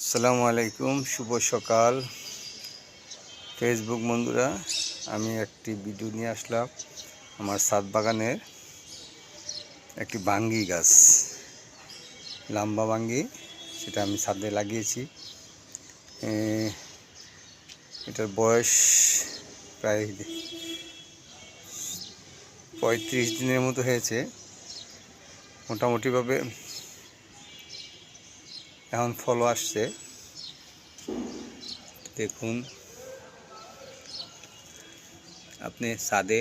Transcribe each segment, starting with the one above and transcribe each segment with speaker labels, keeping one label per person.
Speaker 1: আসসালামু আলাইকুম, শুভ সকাল ফেসবুক বন্ধুরা। আমি একটি ভিডিও নিয়ে আসলাম আমার ছাদ বাগানের একটি বাঙ্গি গাছ, লম্বা বাঙ্গি, সেটা আমি ছাদে লাগিয়েছি। এটার বয়স প্রায় 35 দিনের মতো হয়েছে। মোটামুটিভাবে এখন ফলও আসছে। দেখুন, আপনি ছাদে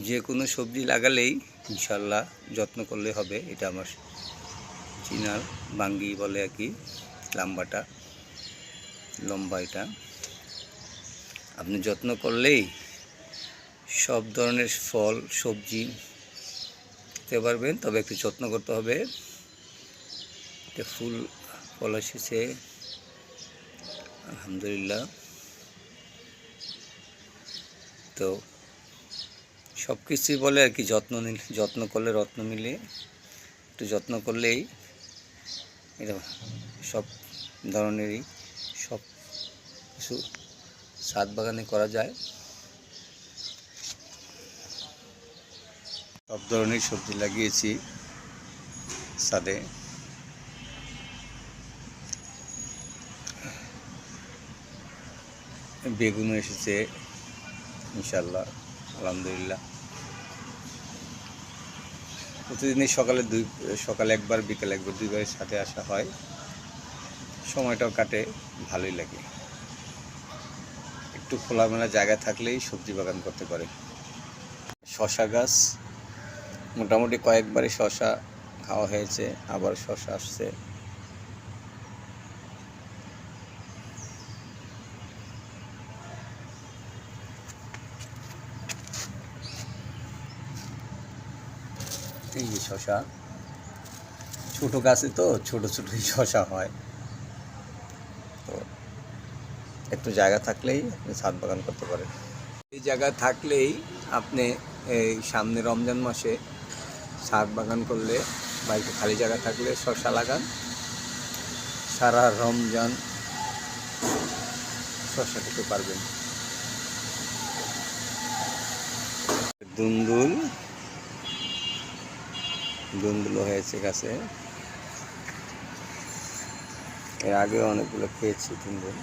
Speaker 1: যে কোনো সবজি লাগালেই ইনশাল্লাহ যত্ন করলে হবে। এটা আমার চিনার বাঙ্গি বলে আর কি, লম্বা এটা। আপনি যত্ন করলেই সব ধরনের ফল সবজি খেতে পারবেন, তবে একটু যত্ন করতে হবে। এটা ফল এসেছে আলহামদুলিল্লাহ। তো সব কিছুই বলে আর কি, যত্ন করলে রত্ন মিলে। একটু যত্ন করলেই এটা সব ধরনেরই সব কিছু ছাদ বাগানে করা যায়। সব ধরনের সবজি লাগিয়েছি ছাদে। বেগুনও এসেছে ইনশাল্লাহ আলহামদুলিল্লাহ। প্রতিদিনই সকালে একবার, বিকেলে একবার, দুইবারের সাথে আসা হয়। সময়টাও কাটে, ভালোই লাগে। একটু খোলামেলা জায়গা থাকলেই সবজি বাগান করতে পারে। শশা গাছ, মোটামুটি কয়েকবারই শশা খাওয়া হয়েছে, আবার শশা আসছে। এই যে শশা, ছোট গাছে তো ছোটই শশা হয়। তো একটু জায়গা থাকলেই আপনি ছাদ বাগান করতে পারেন। এই জায়গা থাকলেই আপনি এই সামনে রমজান মাসে ছাদ বাগান করলে বা একটু খালি জায়গা থাকলে শশা লাগান, সারা রমজান শশা খেতে পারবেন। দুন্দুল হয়েছে গাছে, এর আগেও অনেকগুলো খেয়েছি দুন্দুল।